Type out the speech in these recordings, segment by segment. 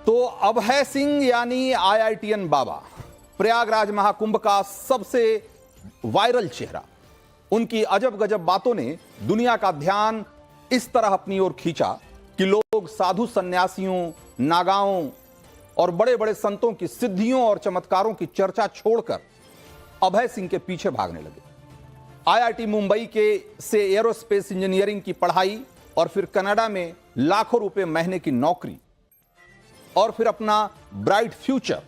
तो अभय सिंह यानी आईआईटीएन बाबा, प्रयागराज महाकुंभ का सबसे वायरल चेहरा। उनकी अजब गजब बातों ने दुनिया का ध्यान इस तरह अपनी ओर खींचा कि लोग साधु सन्यासियों, नागाओं और बड़े बड़े संतों की सिद्धियों और चमत्कारों की चर्चा छोड़कर अभय सिंह के पीछे भागने लगे। आईआईटी मुंबई से एरोस्पेस इंजीनियरिंग की पढ़ाई और फिर कनाडा में लाखों रुपए महीने की नौकरी और फिर अपना ब्राइट फ्यूचर,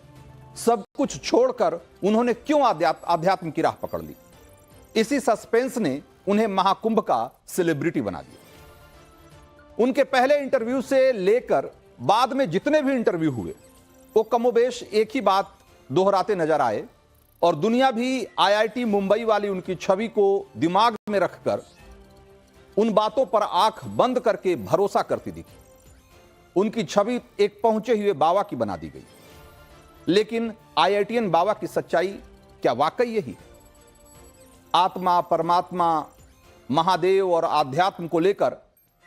सब कुछ छोड़कर उन्होंने क्यों अध्यात्म की राह पकड़ ली? इसी सस्पेंस ने उन्हें महाकुंभ का सेलिब्रिटी बना दिया। उनके पहले इंटरव्यू से लेकर बाद में जितने भी इंटरव्यू हुए वो कमोबेश एक ही बात दोहराते नजर आए और दुनिया भी आईआईटी मुंबई वाली उनकी छवि को दिमाग में रखकर उन बातों पर आंख बंद करके भरोसा करती दिखी। उनकी छवि एक पहुंचे हुए बाबा की बना दी गई। लेकिन आईआईटीएन बाबा की सच्चाई क्या वाकई यही है? आत्मा, परमात्मा, महादेव और आध्यात्म को लेकर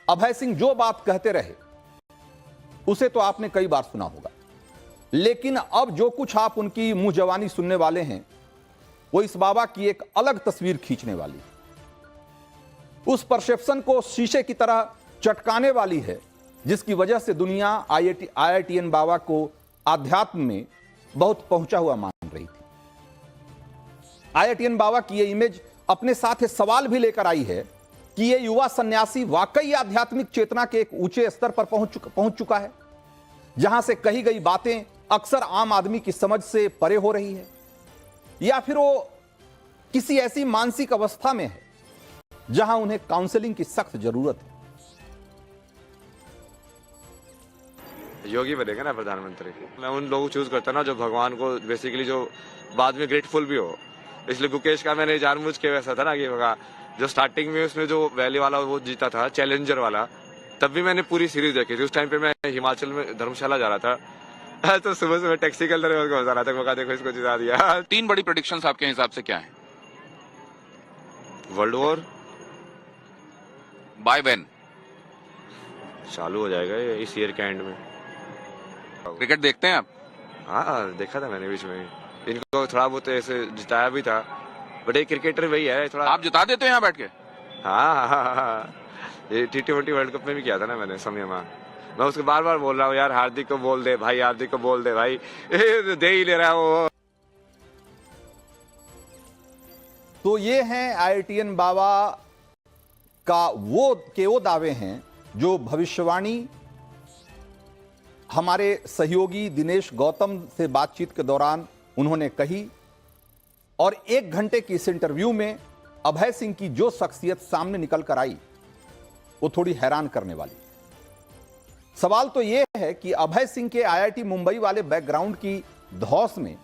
अभय सिंह जो बात कहते रहे उसे तो आपने कई बार सुना होगा, लेकिन अब जो कुछ आप उनकी मुंह जवानी सुनने वाले हैं वो इस बाबा की एक अलग तस्वीर खींचने वाली है। उस परसेप्शन को शीशे की तरह चटकाने वाली है जिसकी वजह से दुनिया आईआईटीएन बाबा को आध्यात्म में बहुत पहुंचा हुआ मान रही थी। आईआईटीएन बाबा की यह इमेज अपने साथ एक सवाल भी लेकर आई है कि यह युवा सन्यासी वाकई आध्यात्मिक चेतना के एक ऊंचे स्तर पर पहुंच चुका है, जहां से कही गई बातें अक्सर आम आदमी की समझ से परे हो रही है, या फिर वो किसी ऐसी मानसिक अवस्था में है जहां उन्हें काउंसलिंग की सख्त जरूरत है। योगी बनेगा ना प्रधानमंत्री। मैं उन लोगों को चूज करता ना जो भगवान को बेसिकली जो बाद में ग्रेटफुल भी हो। इसलिए गुकेश का मैंने जानबूझ के वैसा था ना कि बगा जो स्टार्टिंग में उसने जो वैली वाला वो जीता था, चैलेंजर वाला, तब भी मैंने पूरी सीरीज देखी थी। उस टाइम पे मैं हिमाचल में धर्मशाला जा रहा था तो सुबह सुबह टैक्सी के अंदर बता रहा था, बगा देखो इसको जिता दिया। 3 बड़ी प्रेडिक्शंस आपके हिसाब से क्या है? वर्ल्ड वॉर बाय व्हेन चालू हो जाएगा इस ईयर के एंड में। क्रिकेट देखते हैं आप? हाँ देखा था मैंने बीच में। इनको थोड़ा बहुत ऐसे जिताया भी था, बट एक क्रिकेटर वही है थोड़ा। आप जिता देते हो यहाँ बैठ के? हाँ, ये T20 वर्ल्ड कप में भी किया था ना मैंने समय में। मैं उसको बार बार बोल रहा हूँ यार हार्दिक को बोल दे भाई, हार्दिक को बोल दे भाई, दे ही ले रहा है वो। तो ये हैं आईआईटीएन बाबा का वो दावे हैं जो भविष्यवाणी हमारे सहयोगी दिनेश गौतम से बातचीत के दौरान उन्होंने कही, और 1 घंटे की इस इंटरव्यू में अभय सिंह की जो शख्सियत सामने निकल कर आई वो थोड़ी हैरान करने वाली। सवाल तो यह है कि अभय सिंह के आईआईटी मुंबई वाले बैकग्राउंड की धौंस में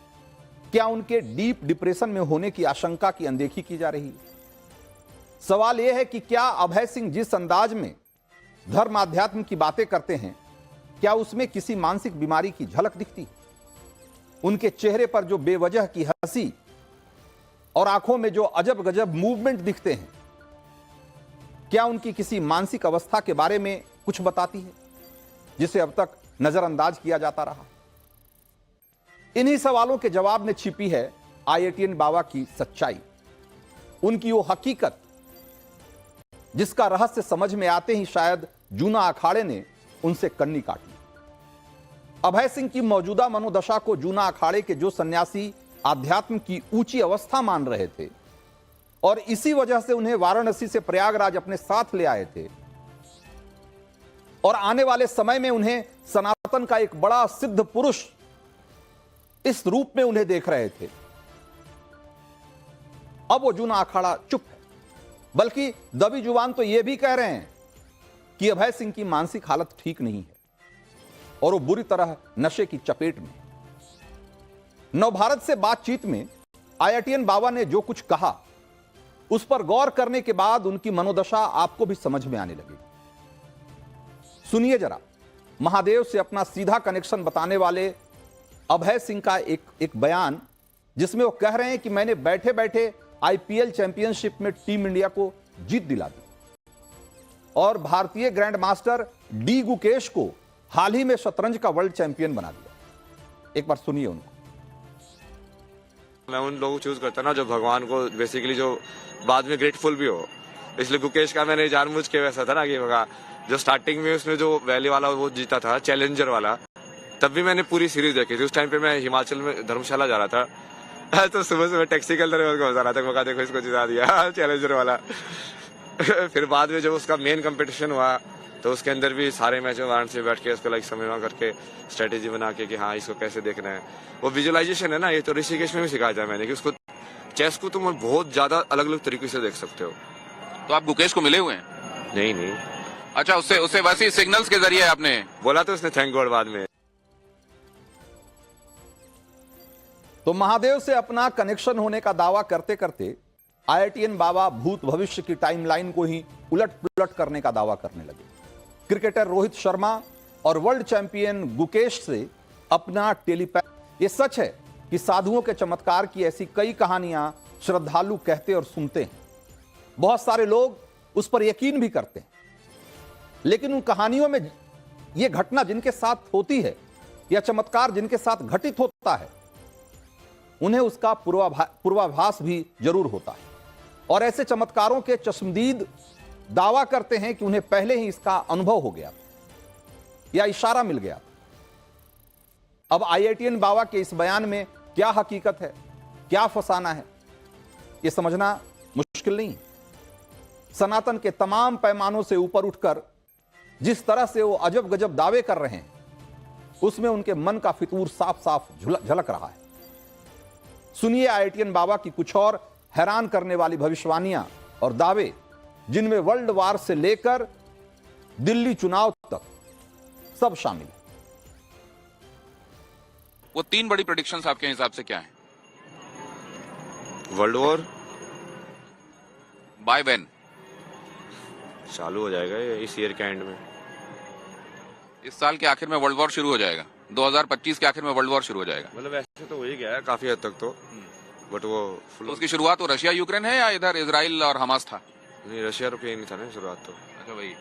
क्या उनके डीप डिप्रेशन में होने की आशंका की अनदेखी की जा रही है? सवाल यह है कि क्या अभय सिंह जिस अंदाज में धर्म आध्यात्म की बातें करते हैं, क्या उसमें किसी मानसिक बीमारी की झलक दिखती है? उनके चेहरे पर जो बेवजह की हंसी और आंखों में जो अजब गजब मूवमेंट दिखते हैं, क्या उनकी किसी मानसिक अवस्था के बारे में कुछ बताती है जिसे अब तक नजरअंदाज किया जाता रहा? इन्हीं सवालों के जवाब में छिपी है आईआईटीएन बाबा की सच्चाई, उनकी वो हकीकत जिसका रहस्य समझ में आते ही शायद जूना अखाड़े ने उनसे कन्नी काटी। अभय सिंह की मौजूदा मनोदशा को जूना अखाड़े के जो सन्यासी आध्यात्म की ऊंची अवस्था मान रहे थे और इसी वजह से उन्हें वाराणसी से प्रयागराज अपने साथ ले आए थे और आने वाले समय में उन्हें सनातन का एक बड़ा सिद्ध पुरुष इस रूप में उन्हें देख रहे थे, अब वो जूना अखाड़ा चुप है। बल्कि दबी जुबान तो यह भी कह रहे हैं कि अभय सिंह की मानसिक हालत ठीक नहीं है और वो बुरी तरह नशे की चपेट में। नवभारत से बातचीत में आईआईटीएन बाबा ने जो कुछ कहा उस पर गौर करने के बाद उनकी मनोदशा आपको भी समझ में आने लगेगी। सुनिए जरा महादेव से अपना सीधा कनेक्शन बताने वाले अभय सिंह का एक बयान, जिसमें वो कह रहे हैं कि मैंने बैठे बैठे आईपीएल चैंपियनशिप में टीम इंडिया को जीत दिला दी और भारतीय ग्रैंड मास्टर डी गुकेश को हाल ही में शतरंज का वर्ल्ड चैंपियन बना दिया। एक बार सुनिए उनको। मैं उन लोगों को चूज करता ना जो भगवान को बेसिकली जो बाद में ग्रेटफुल भी हो। इसलिए गुकेश का मैंने जानबूझ के वैसा था ना कि होगा जो स्टार्टिंग में उसने जो वैली वाला वो जीता था चैलेंजर वाला, तब भी मैंने पूरी सीरीज देखी थी। उस टाइम पे मैं हिमाचल में धर्मशाला जा रहा था तो सुबह सुबह टैक्सी के अंदर बता रहा था, मौका देखो इसको जिता दिया चैलेंजर वाला। फिर बाद में जब उसका मेन कंपटीशन हुआ तो उसके अंदर भी सारे मैच आराम से बैठ के उसको लाइक समझवा करके स्ट्रेटेजी बना के कि हाँ इसको कैसे देखना है। वो विजुअलाइजेशन है ना, ये तो ऋषिकेश में भी सिखाया था मैंने कि उसको चेस को तुम बहुत ज्यादा अलग अलग तरीके से देख सकते हो। तो आप गुकेश को मिले हुए हैं? नहीं। अच्छा, उससे वैसे सिग्नल्स के जरिए आपने बोला तो उसने थैंक गॉड बाद में। तो महादेव से अपना कनेक्शन होने का दावा करते करते IITN बाबा भूत भविष्य की टाइमलाइन को ही उलट पुलट करने का दावा करने लगे। क्रिकेटर रोहित शर्मा और वर्ल्ड चैंपियन गुकेश से अपना टेलीपैथ। ये सच है कि साधुओं के चमत्कार की ऐसी कई कहानियां श्रद्धालु कहते और सुनते हैं। बहुत सारे लोग उस पर यकीन भी करते हैं, लेकिन उन कहानियों में यह घटना जिनके साथ होती है या चमत्कार जिनके साथ घटित होता है, उन्हें उसका पूर्वाभास भी जरूर होता है। और ऐसे चमत्कारों के चश्मदीद दावा करते हैं कि उन्हें पहले ही इसका अनुभव हो गया या इशारा मिल गया। अब IITN बाबा के इस बयान में क्या हकीकत है, क्या फसाना है, यह समझना मुश्किल नहीं। सनातन के तमाम पैमानों से ऊपर उठकर जिस तरह से वो अजब गजब दावे कर रहे हैं, उसमें उनके मन का फितूर साफ साफ झलक रहा है। सुनिए IITN बाबा की कुछ और हैरान करने वाली भविष्यवाणियां और दावे, जिनमें वर्ल्ड वार से लेकर दिल्ली चुनाव तक सब शामिल है। वो 3 बड़ी प्रेडिक्शंस आपके हिसाब से क्या हैं? वर्ल्ड वॉर बाय व्हेन चालू हो जाएगा ये इस ईयर के एंड में। इस साल के आखिर में वर्ल्ड वॉर शुरू हो जाएगा। 2025 के आखिर में वर्ल्ड वॉर शुरू हो जाएगा। मतलब ऐसे तो हो ही गया है काफी हद तक तो, बट वो तो उसकी शुरुआत तो रशिया यूक्रेन है या इधर इजराइल और हमास था? नहीं, रशिया रुपये नहीं था ना शुरुआत तो। अच्छा भाई,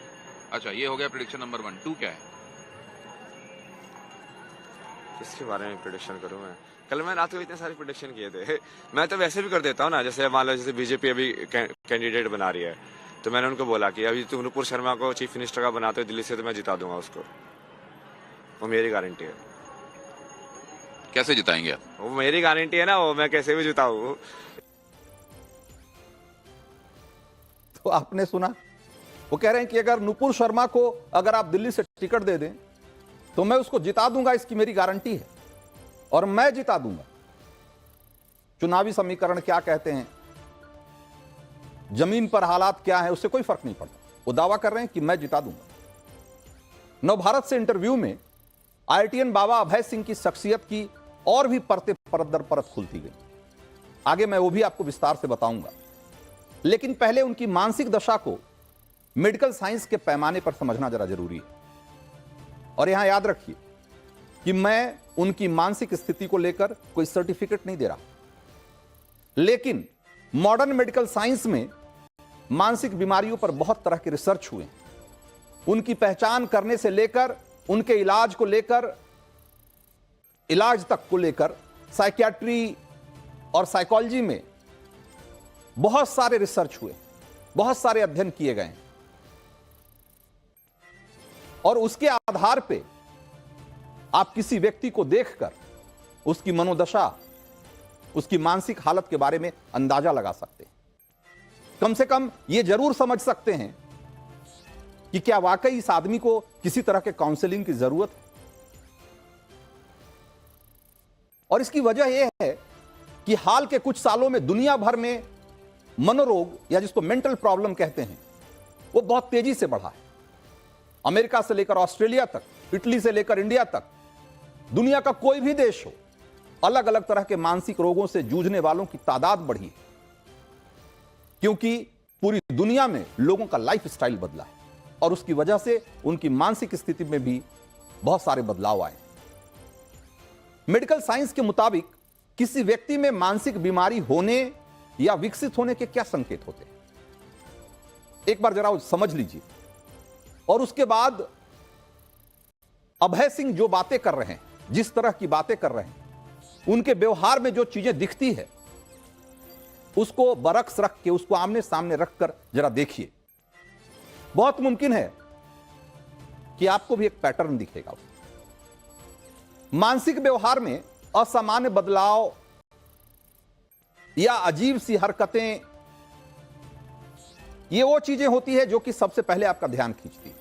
अच्छा ये हो गया प्रेडिक्शन नंबर 1। 2 क्या है? इसके बारे में प्रेडिक्शन करूं मैं? कल मैं रात को इतने सारे प्रेडिक्शन किए थे। मैं तो वैसे भी कर देता हूँ ना, जैसे मान लो जैसे बीजेपी अभी कैंडिडेट बना रही है, तो मैंने उनको बोला कि अभी तुम नुपुर शर्मा को चीफ मिनिस्टर का बनाते हो दिल्ली से, तो मैं जिता दूंगा उसको, वो मेरी गारंटी है। कैसे जिताएंगे आप? वो मेरी गारंटी है ना, वो मैं कैसे भी जिताऊं। तो आपने सुना, वो कह रहे हैं कि अगर नुपुर शर्मा को अगर आप दिल्ली से टिकट दे दें तो मैं उसको जिता दूंगा, इसकी मेरी गारंटी है और मैं जिता दूंगा। चुनावी समीकरण क्या कहते हैं, जमीन पर हालात क्या है, उससे कोई फर्क नहीं पड़ता। वो दावा कर रहे हैं कि मैं जिता दूंगा। नवभारत से इंटरव्यू में IITN बाबा अभय सिंह की शख्सियत की और भी परत दर परत खुलती गई। आगे मैं वो भी आपको विस्तार से बताऊंगा, लेकिन पहले उनकी मानसिक दशा को मेडिकल साइंस के पैमाने पर समझना जरा जरूरी है। और यहां याद रखिए कि मैं उनकी मानसिक स्थिति को लेकर कोई सर्टिफिकेट नहीं दे रहा, लेकिन मॉडर्न मेडिकल साइंस में मानसिक बीमारियों पर बहुत तरह के रिसर्च हुए हैं। उनकी पहचान करने से लेकर उनके इलाज को लेकर, इलाज तक को लेकर साइकियाट्री और साइकोलॉजी में बहुत सारे रिसर्च हुए, बहुत सारे अध्ययन किए गए और उसके आधार पे आप किसी व्यक्ति को देखकर उसकी मनोदशा, उसकी मानसिक हालत के बारे में अंदाजा लगा सकते हैं। कम से कम यह जरूर समझ सकते हैं कि क्या वाकई इस आदमी को किसी तरह के काउंसलिंग की जरूरत है। और इसकी वजह यह है कि हाल के कुछ सालों में दुनिया भर में मनोरोग या जिसको मेंटल प्रॉब्लम कहते हैं, वो बहुत तेजी से बढ़ा है। अमेरिका से लेकर ऑस्ट्रेलिया तक, इटली से लेकर इंडिया तक, दुनिया का कोई भी देश हो, अलग अलग तरह के मानसिक रोगों से जूझने वालों की तादाद बढ़ी है, क्योंकि पूरी दुनिया में लोगों का लाइफ स्टाइल बदला है और उसकी वजह से उनकी मानसिक स्थिति में भी बहुत सारे बदलाव आए। मेडिकल साइंस के मुताबिक किसी व्यक्ति में मानसिक बीमारी होने या विकसित होने के क्या संकेत होते हैं, एक बार जरा समझ लीजिए और उसके बाद अभय सिंह जो बातें कर रहे हैं, जिस तरह की बातें कर रहे हैं, उनके व्यवहार में जो चीजें दिखती है, उसको बरक्स रख के, उसको आमने सामने रखकर जरा देखिए। बहुत मुमकिन है कि आपको भी एक पैटर्न दिखेगा। मानसिक व्यवहार में असामान्य बदलाव या अजीब सी हरकतें, ये वो चीजें होती है जो कि सबसे पहले आपका ध्यान खींचती है।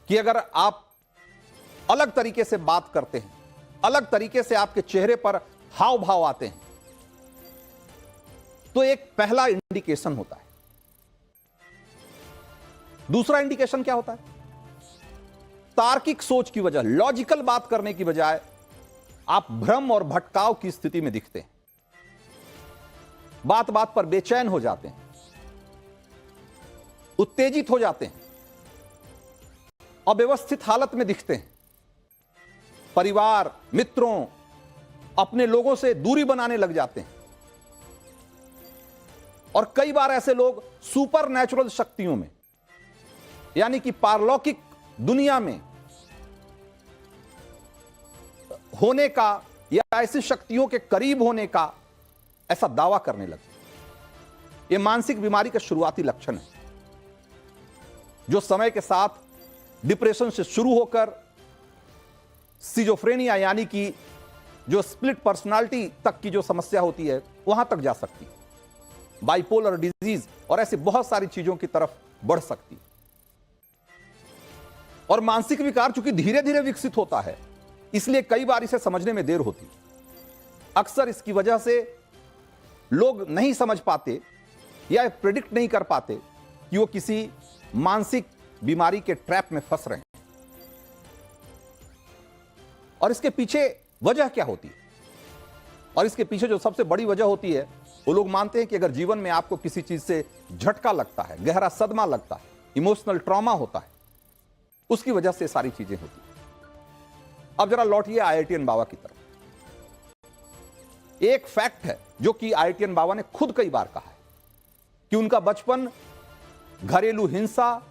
कि अगर आप अलग तरीके से बात करते हैं, अलग तरीके से आपके चेहरे पर हाव भाव आते हैं, तो एक पहला इंडिकेशन होता है। दूसरा इंडिकेशन क्या होता है? तार्किक सोच की वजह, लॉजिकल बात करने की बजाय आप भ्रम और भटकाव की स्थिति में दिखते हैं, बात बात पर बेचैन हो जाते हैं, उत्तेजित हो जाते हैं, अव्यवस्थित हालत में दिखते हैं, परिवार, मित्रों, अपने लोगों से दूरी बनाने लग जाते हैं। और कई बार ऐसे लोग सुपर नेचुरल शक्तियों में, यानी कि पारलौकिक दुनिया में होने का या ऐसी शक्तियों के करीब होने का ऐसा दावा करने लगते हैं। यह मानसिक बीमारी का शुरुआती लक्षण है, जो समय के साथ डिप्रेशन से शुरू होकर सिजोफ्रेनिया यानी कि जो स्प्लिट पर्सनालिटी तक की जो समस्या होती है, वहां तक जा सकती है, बाइपोलर डिजीज और ऐसी बहुत सारी चीजों की तरफ बढ़ सकती है। और मानसिक विकार चूंकि धीरे धीरे विकसित होता है, इसलिए कई बार इसे समझने में देर होती है। अक्सर इसकी वजह से लोग नहीं समझ पाते या प्रेडिक्ट नहीं कर पाते कि वो किसी मानसिक बीमारी के ट्रैप में फंस रहे हैं और इसके पीछे वजह क्या होती है। और इसके पीछे जो सबसे बड़ी वजह होती है, वो लोग मानते हैं कि अगर जीवन में आपको किसी चीज से झटका लगता है, गहरा सदमा लगता है, इमोशनल ट्रॉमा होता है, उसकी वजह से सारी चीजें होती हैं। अब जरा लौटिए IITN बाबा की तरफ। एक फैक्ट है जो कि IITN बाबा ने खुद कई बार कहा है कि उनका बचपन घरेलू हिंसा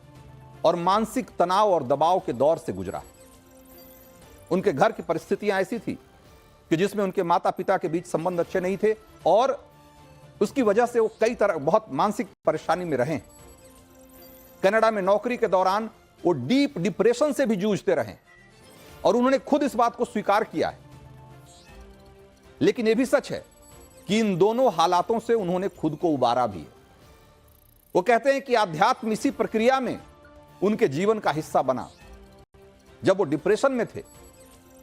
और मानसिक तनाव और दबाव के दौर से गुजरा है। उनके घर की परिस्थितियां ऐसी थी कि जिसमें उनके माता पिता के बीच संबंध अच्छे नहीं थे और उसकी वजह से वो कई तरह बहुत मानसिक परेशानी में रहे। कनाडा में नौकरी के दौरान वो डीप डिप्रेशन से भी जूझते रहे और उन्होंने खुद इस बात को स्वीकार किया है। लेकिन यह भी सच है कि इन दोनों हालातों से उन्होंने खुद को उबारा भी है। वो कहते हैं कि आध्यात्म इसी प्रक्रिया में उनके जीवन का हिस्सा बना। जब वो डिप्रेशन में थे,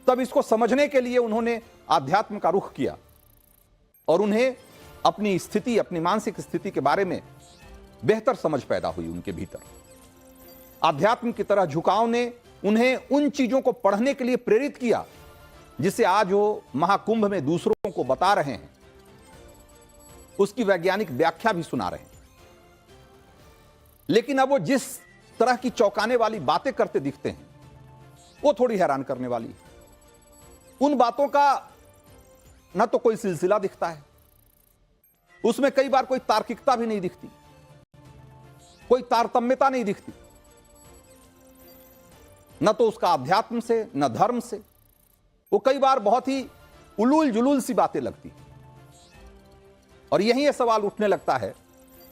तब इसको समझने के लिए उन्होंने आध्यात्म का रुख किया और उन्हें अपनी स्थिति, अपनी मानसिक स्थिति के बारे में बेहतर समझ पैदा हुई उनके भीतर। आध्यात्म की तरह झुकाव ने उन्हें उन चीजों को पढ़ने के लिए प्रेरित किया जिसे आज वो महाकुंभ में दूसरों को बता रहे हैं, उसकी वैज्ञानिक व्याख्या भी सुना रहे हैं। लेकिन अब वो जिस तरह की चौंकाने वाली बातें करते दिखते हैं, वो थोड़ी हैरान करने वाली है। उन बातों का ना तो कोई सिलसिला दिखता है, उसमें कई बार कोई तार्किकता भी नहीं दिखती, कोई तारतम्यता नहीं दिखती, न तो उसका अध्यात्म से न धर्म से। वो कई बार बहुत ही उलूल जुलूल सी बातें लगती। और यही यह सवाल उठने लगता है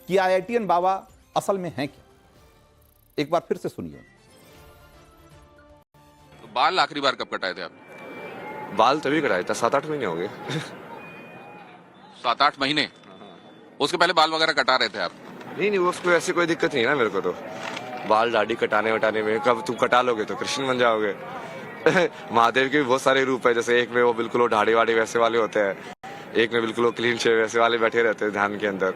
कि IITN बाबा असल में हैं क्या। एक बार फिर से सुनिए। तो बाल आखिरी बार कब कटाए थे आप? बाल तभी कटाए था, 7-8 महीने हो गए। 7-8 महीने? उसके पहले बाल वगैरह कटा रहे थे आप? नहीं, उसको ऐसी कोई दिक्कत नहीं है ना मेरे को। तो बाल दाढ़ी कटाने वटाने में कब तुम कटा लोगे तो कृष्ण बन जाओगे। महादेव के भी बहुत सारे रूप है, जैसे एक में वो बिल्कुल वो ढाड़ी वाड़ी वैसे वाले होते हैं, एक में बिल्कुल वो क्लीन शेव वैसे वाले बैठे रहते हैं ध्यान के अंदर।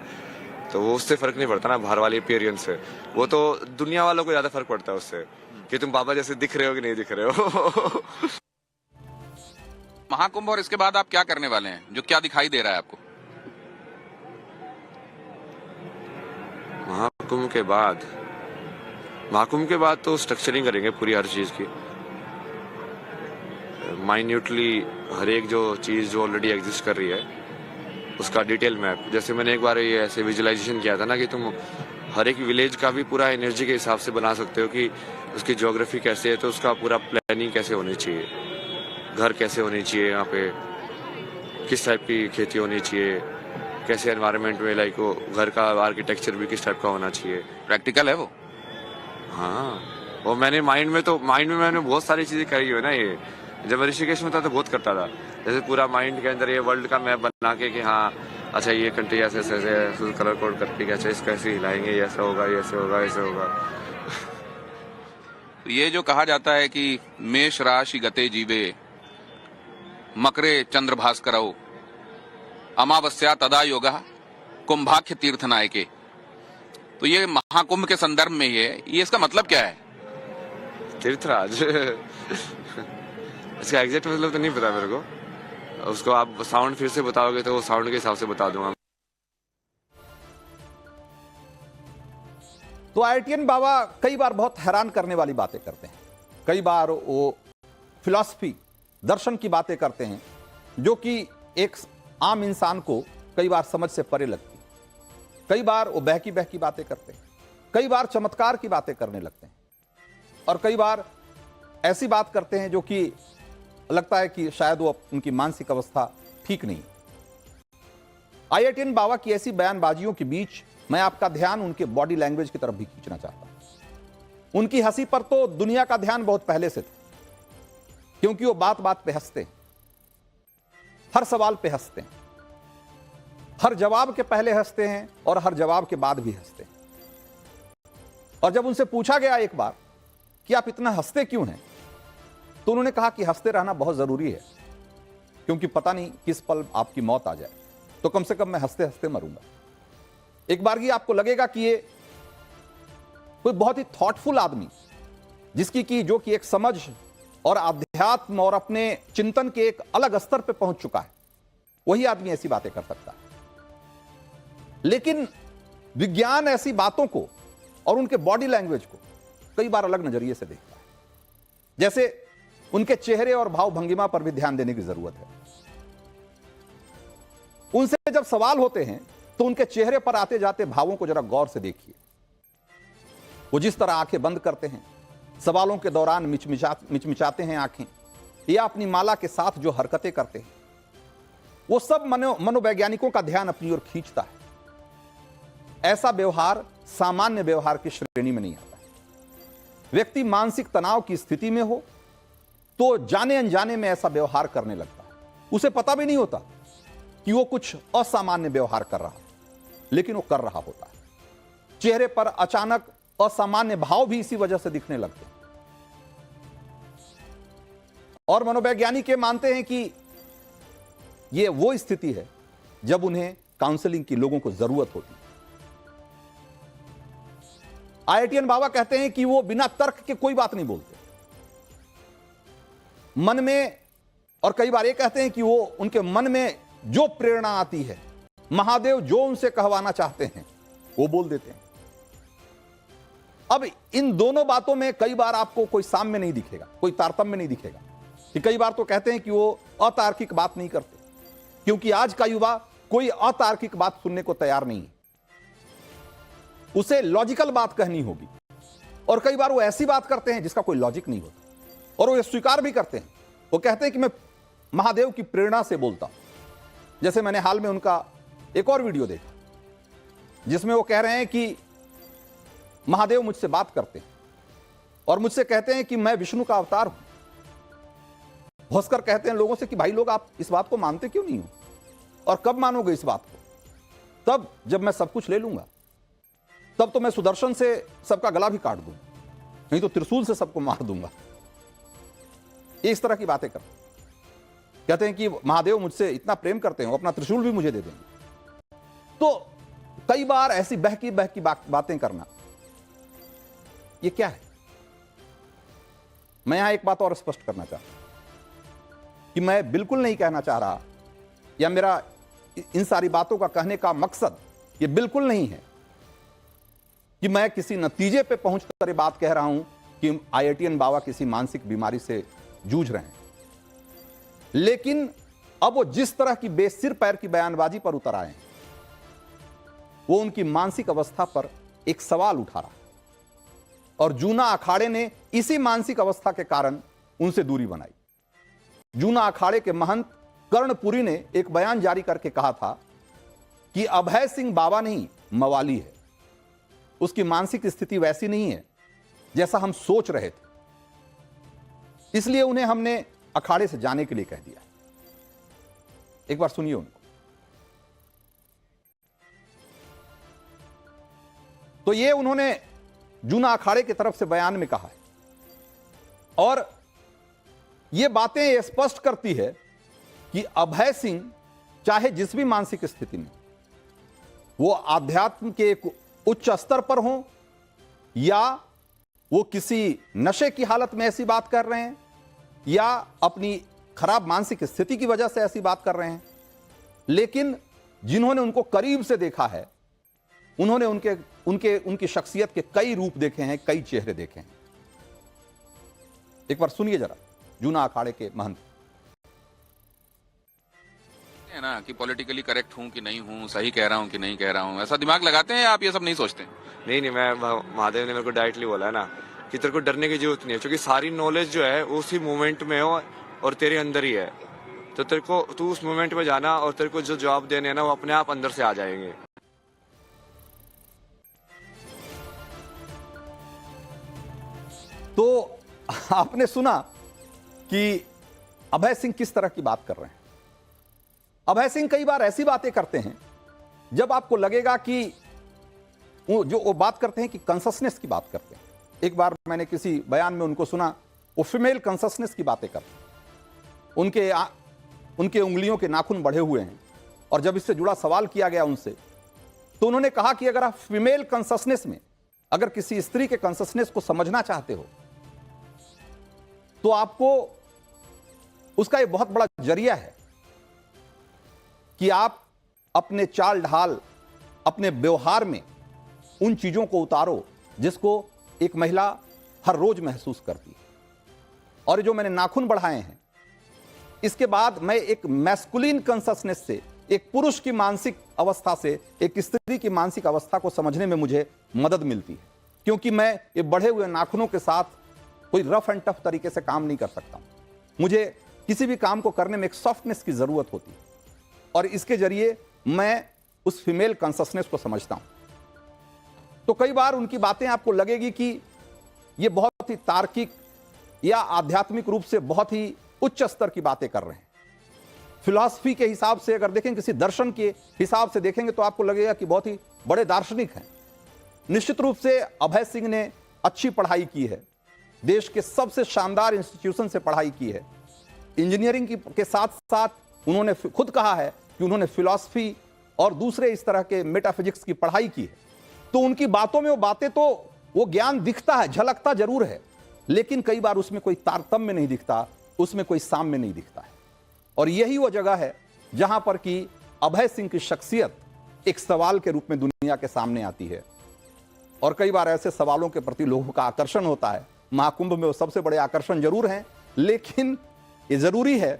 तो वो उससे फर्क नहीं पड़ता ना बाहर वाली अपीयरेंस से। वो तो दुनिया वालों को ज्यादा फर्क पड़ता है उससे कि तुम बाबा जैसे दिख रहे हो कि नहीं दिख रहे हो। महाकुंभ और इसके बाद आप क्या करने वाले हैं, जो क्या दिखाई दे रहा है आपको? महाकुंभ के बाद तो स्ट्रक्चरिंग करेंगे पूरी हर चीज की, माइन्यूटली हर एक जो चीज जो ऑलरेडी एग्जिस्ट कर रही है उसका डिटेल मैप। जैसे मैंने एक बार ये ऐसे विजुअलाइजेशन किया था ना कि तुम हर एक विलेज का भी पूरा एनर्जी के हिसाब से बना सकते हो कि उसकी ज्योग्राफी कैसे है, तो उसका पूरा प्लानिंग कैसे होनी चाहिए, घर कैसे होनी चाहिए, यहाँ पे किस टाइप की खेती होनी चाहिए, कैसे एनवायरनमेंट में लाइक वो घर का आर्किटेक्चर भी किस टाइप का होना चाहिए। प्रैक्टिकल है वो। हाँ, वो मैंने माइंड में मैंने बहुत सारी चीजें करी है ना। ये जब मैं ऋषिकेश में था तो बहुत करता था, जैसे पूरा माइंड के अंदर ये वर्ल्ड का मैप बना के कि हाँ अच्छा ये कंट्री ऐसे ऐसे कलर कोड करके अच्छा इसको ऐसे हिलाएंगे, ये ऐसा होगा, ये ऐसे होगा, ऐसे होगा। तो ये जो कहा जाता है कि मेष राशि गते जीवे, मकरे चंद्र भास्करौ, अमावस्या तदा योगा, कुंभाख्य तीर्थ नायके, तो ये महाकुंभ के संदर्भ में ही है। ये इसका मतलब क्या है? तीर्थराज इसका एग्जैक्ट मतलब तो नहीं पता मेरे को, उसको आप साउंड फिर से बताओगे तो वो साउंड के हिसाब से बता दूंगा। तो आईआईटीएन बाबा कई बार बहुत हैरान करने वाली बातें करते हैं, कई बार वो फिलॉसफी दर्शन की बातें करते हैं जो कि एक आम इंसान को कई बार समझ से परे लगती है। कई बार वो बहकी बहकी बातें करते हैं, कई बार चमत्कार की बातें करने लगते हैं, और कई बार ऐसी बात करते हैं जो कि लगता है कि शायद वो उनकी मानसिक अवस्था ठीक नहीं। आईआईटीएन बाबा की ऐसी बयानबाजियों के बीच मैं आपका ध्यान उनके बॉडी लैंग्वेज की तरफ भी खींचना चाहता हूं। उनकी हंसी पर तो दुनिया का ध्यान बहुत पहले से था, क्योंकि वो बात बात पे हंसते हैं, हर सवाल पे हंसते हैं, हर जवाब के पहले हंसते हैं और हर जवाब के बाद भी हंसते हैं। और जब उनसे पूछा गया एक बार कि आप इतना हंसते क्यों हैं, तो उन्होंने कहा कि हंसते रहना बहुत जरूरी है, क्योंकि पता नहीं किस पल आपकी मौत आ जाए, तो कम से कम मैं हंसते हंसते मरूंगा। एक बार की आपको लगेगा कि ये कोई बहुत ही थॉटफुल आदमी, जिसकी की जो कि एक समझ और आध्यात्म और अपने चिंतन के एक अलग स्तर पे पहुंच चुका है, वही आदमी ऐसी बातें कर सकता है। लेकिन विज्ञान ऐसी बातों को और उनके बॉडी लैंग्वेज को कई बार अलग नजरिए से देखता है। जैसे उनके चेहरे और भाव भंगिमा पर भी ध्यान देने की जरूरत है। उनसे जब सवाल होते हैं तो उनके चेहरे पर आते जाते भावों को जरा गौर से देखिए। वो जिस तरह आंखें बंद करते हैं, सवालों के दौरान मिचमिचाते हैं आंखें, या अपनी माला के साथ जो हरकतें करते हैं, वो सब मनोवैज्ञानिकों का ध्यान अपनी ओर खींचता है। ऐसा व्यवहार सामान्य व्यवहार की श्रेणी में नहीं आता है। व्यक्ति मानसिक तनाव की स्थिति में हो तो जाने अनजाने में ऐसा व्यवहार करने लगता है। उसे पता भी नहीं होता कि वो कुछ असामान्य व्यवहार कर रहा है, लेकिन वो कर रहा होता है। चेहरे पर अचानक असामान्य भाव भी इसी वजह से दिखने लगते हैं। और मनोवैज्ञानिक ये मानते हैं कि ये वो स्थिति है जब उन्हें काउंसलिंग की लोगों को जरूरत होती है। आईआईटीएन बाबा कहते हैं कि वो बिना तर्क के कोई बात नहीं बोलते मन में, और कई बार ये कहते हैं कि वो उनके मन में जो प्रेरणा आती है, महादेव जो उनसे कहवाना चाहते हैं वो बोल देते हैं। अब इन दोनों बातों में कई बार आपको कोई साम्य नहीं दिखेगा, कोई तारतम्य नहीं दिखेगा। कि कई बार तो कहते हैं कि वो अतार्किक बात नहीं करते, क्योंकि आज का युवा कोई अतार्किक बात सुनने को तैयार नहीं है, उसे लॉजिकल बात कहनी होगी। और कई बार वो ऐसी बात करते हैं जिसका कोई लॉजिक नहीं होता, और वो ये स्वीकार भी करते हैं। वो कहते हैं कि मैं महादेव की प्रेरणा से बोलता हूं। जैसे मैंने हाल में उनका एक और वीडियो देखा जिसमें वो कह रहे हैं कि महादेव मुझसे बात करते हैं और मुझसे कहते हैं कि मैं विष्णु का अवतार हूं। भास्कर कहते हैं लोगों से कि भाई लोग आप इस बात को मानते क्यों नहीं हो, और कब मानोगे इस बात को? तब जब मैं सब कुछ ले लूंगा, तब तो मैं सुदर्शन से सबका गला भी काट दूंगा, नहीं तो त्रिशूल से सबको मार दूंगा। ये इस तरह की बातें करते हैं। कहते हैं कि महादेव मुझसे इतना प्रेम करते हैं, अपना त्रिशूल भी मुझे दे देंगे। तो कई बार ऐसी बहकी बहकी बातें करना, ये क्या है? मैं यहां एक बात और स्पष्ट करना चाहता हूं कि मैं बिल्कुल नहीं कहना चाह रहा, या मेरा इन सारी बातों का कहने का मकसद ये बिल्कुल नहीं है कि मैं किसी नतीजे पे पहुंचकर ये बात कह रहा हूं कि आईआईटीएन बाबा किसी मानसिक बीमारी से जूझ रहे हैं। लेकिन अब वो जिस तरह की बेसिर पैर की बयानबाजी पर उतर आए हैं, वो उनकी मानसिक अवस्था पर एक सवाल उठा रहा है। और जूना अखाड़े ने इसी मानसिक अवस्था के कारण उनसे दूरी बनाई। जूना अखाड़े के महंत कर्णपुरी ने एक बयान जारी करके कहा था कि अभय सिंह बाबा नहीं, मवाली है। उसकी मानसिक स्थिति वैसी नहीं है जैसा हम सोच रहे थे, इसलिए उन्हें हमने अखाड़े से जाने के लिए कह दिया। एक बार सुनिए उनको। तो ये उन्होंने जूना अखाड़े की तरफ से बयान में कहा है, और ये बातें स्पष्ट करती है कि अभय सिंह चाहे जिस भी मानसिक स्थिति में, वो आध्यात्म के एक उच्च स्तर पर हो या वो किसी नशे की हालत में ऐसी बात कर रहे हैं या अपनी खराब मानसिक स्थिति की वजह से ऐसी बात कर रहे हैं, लेकिन जिन्होंने उनको करीब से देखा है, उन्होंने उनकी शख्सियत के कई रूप देखे हैं, कई चेहरे देखे हैं। एक बार सुनिए जरा जूना अखाड़े के महंत। है ना कि पॉलिटिकली करेक्ट हूं कि नहीं हूं, सही कह रहा हूं कि नहीं कह रहा हूं, ऐसा दिमाग लगाते हैं आप ये सब नहीं सोचते? नहीं, मैं महादेव ने मेरे को डायरेक्टली बोला है ना कि तेरे को डरने की जरूरत नहीं है, क्योंकि सारी नॉलेज जो है उसी मोमेंट में हो और तेरे अंदर ही है। तो तेरे को तू उस मोमेंट में जाना और तेरे को जो जवाब देने हैं ना वो अपने आप अंदर से आ जाएंगे। तो आपने सुना कि अभय सिंह किस तरह की बात कर रहे हैं। अभय सिंह कई बार ऐसी बातें करते हैं जब आपको लगेगा कि वो बात करते हैं कि कॉन्शसनेस की बात करते हैं। एक बार मैंने किसी बयान में उनको सुना, वो फीमेल कॉन्शसनेस की बातें करते हैं। उनके उंगलियों के नाखून बढ़े हुए हैं, और जब इससे जुड़ा सवाल किया गया उनसे, तो उन्होंने कहा कि अगर आप फीमेल कॉन्शसनेस में, अगर किसी स्त्री के कॉन्शसनेस को समझना चाहते हो, तो आपको उसका एक बहुत बड़ा जरिया है कि आप अपने चाल ढाल, अपने व्यवहार में उन चीजों को उतारो जिसको एक महिला हर रोज महसूस करती है। और जो मैंने नाखून बढ़ाए हैं, इसके बाद मैं एक मैस्कुलिन कॉन्शसनेस से, एक पुरुष की मानसिक अवस्था से एक स्त्री की मानसिक अवस्था को समझने में मुझे मदद मिलती है, क्योंकि मैं ये बढ़े हुए नाखूनों के साथ कोई रफ एंड टफ तरीके से काम नहीं कर सकता। मुझे किसी भी काम को करने में एक सॉफ्टनेस की जरूरत होती है, और इसके जरिए मैं उस फीमेल कॉन्शसनेस को समझता हूं। तो कई बार उनकी बातें आपको लगेगी कि ये बहुत ही तार्किक या आध्यात्मिक रूप से बहुत ही उच्च स्तर की बातें कर रहे हैं। फिलॉसफी के हिसाब से अगर देखें, किसी दर्शन के हिसाब से देखेंगे, तो आपको लगेगा कि बहुत ही बड़े दार्शनिक हैं। निश्चित रूप से अभय सिंह ने अच्छी पढ़ाई की है, देश के सबसे शानदार इंस्टीट्यूशन से पढ़ाई की है। इंजीनियरिंग के साथ साथ उन्होंने खुद कहा है कि उन्होंने फिलॉसफी और दूसरे इस तरह के मेटाफिजिक्स की पढ़ाई की है। तो उनकी बातों में वो ज्ञान दिखता है, झलकता जरूर है, लेकिन कई बार उसमें कोई तारतम्य नहीं दिखता, उसमें कोई साम्य नहीं दिखता है। और यही वो जगह है जहां पर कि अभय सिंह की शख्सियत एक सवाल के रूप में दुनिया के सामने आती है। और कई बार ऐसे सवालों के प्रति लोगों का आकर्षण होता है। महाकुंभ में वो सबसे बड़े आकर्षण जरूर हैं, लेकिन ये जरूरी है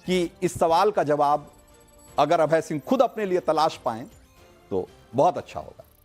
कि इस सवाल का जवाब अगर अभय सिंह खुद अपने लिए तलाश पाएं तो बहुत अच्छा होगा।